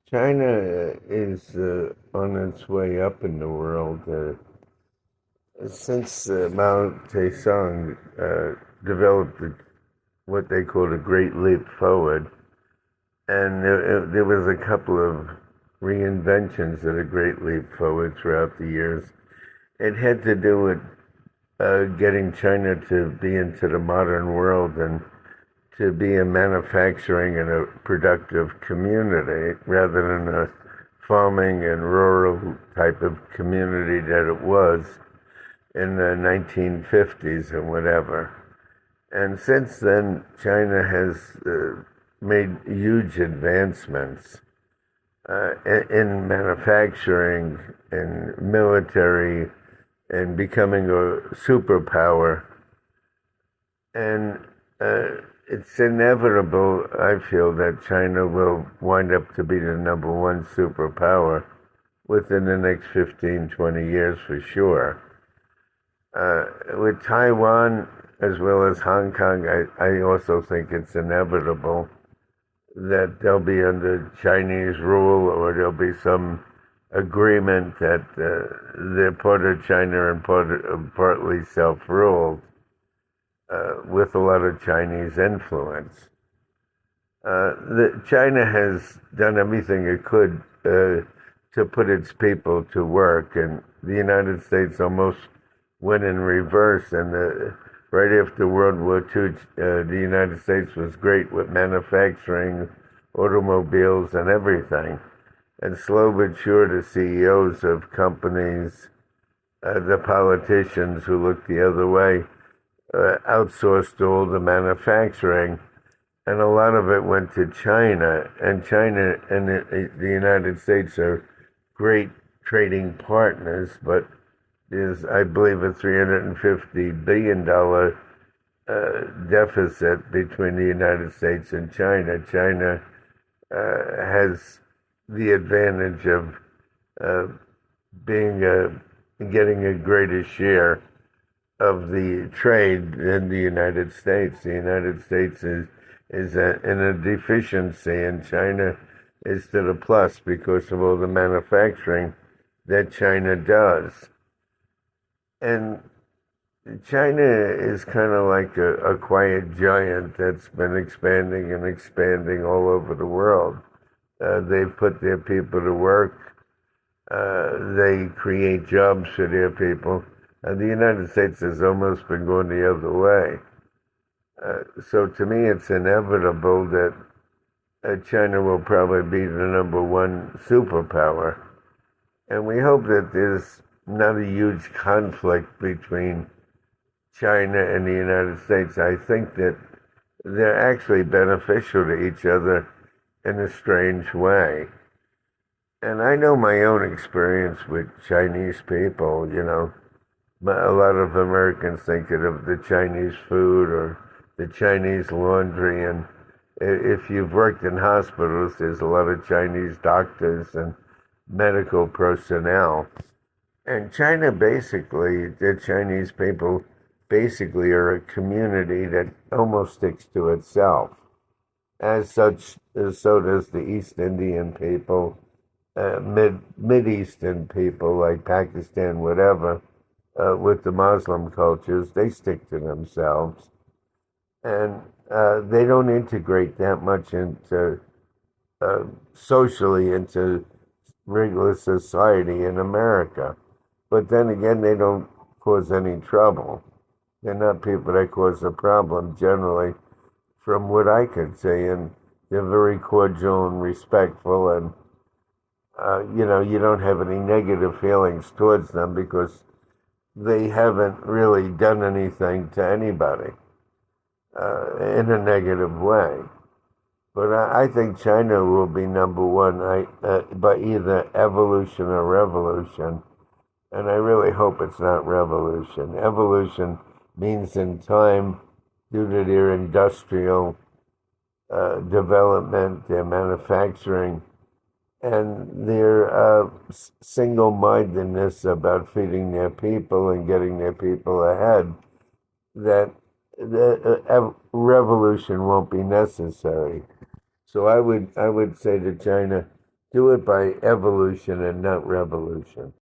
China is on its way up in the world. Since Mao Zedong developed what they call a Great Leap Forward, and there was a couple of reinventions of the Great Leap Forward throughout the years. It had to do with getting China to be into the modern world and to be a manufacturing and a productive community rather than a farming and rural type of community that it was in the 1950s and whatever. And since then, China has made huge advancements in manufacturing, in military, and becoming a superpower. And it's inevitable, I feel, that China will wind up to be the number one superpower within the next 15, 20 years for sure. With Taiwan as well as Hong Kong, I also think it's inevitable that they'll be under Chinese rule or there'll be some agreement that they're part of China and partly self-ruled with a lot of Chinese influence. China has done everything it could to put its people to work, and the United States almost went in reverse. And right after World War II, the United States was great with manufacturing, automobiles, and everything. And slow but sure, the CEOs of companies, the politicians who looked the other way, outsourced all the manufacturing, and a lot of it went to China. And China and the United States are great trading partners, but there's, I believe, a $350 billion deficit between the United States and China. China has the advantage of being getting a greater share of the trade than the United States. The United States is in a deficiency, and China is to the plus because of all the manufacturing that China does. And China is kind of like a quiet giant that's been expanding and expanding all over the world. They've put their people to work. They create jobs for their people. And the United States has almost been going the other way. So to me, it's inevitable that China will probably be the number one superpower. And we hope that there's not a huge conflict between China and the United States. I think that they're actually beneficial to each other in a strange way. And I know my own experience with Chinese people, you know. A lot of Americans think of the Chinese food or the Chinese laundry. And if you've worked in hospitals, there's a lot of Chinese doctors and medical personnel. And China basically, the Chinese people basically are a community that almost sticks to itself. As such, so does the East Indian people, Mid-Eastern people like Pakistan, whatever, with the Muslim cultures, they stick to themselves. And they don't integrate that much into socially into regular society in America. But then again, they don't cause any trouble. They're not people that cause a problem generally, from what I could see. And they're very cordial and respectful. And, you don't have any negative feelings towards them because they haven't really done anything to anybody in a negative way. But I think China will be number one by either evolution or revolution. And I really hope it's not revolution. Evolution means in time, due to their industrial development, their manufacturing, and their single-mindedness about feeding their people and getting their people ahead, that the revolution won't be necessary. So I would say to China, Do it by evolution and not revolution.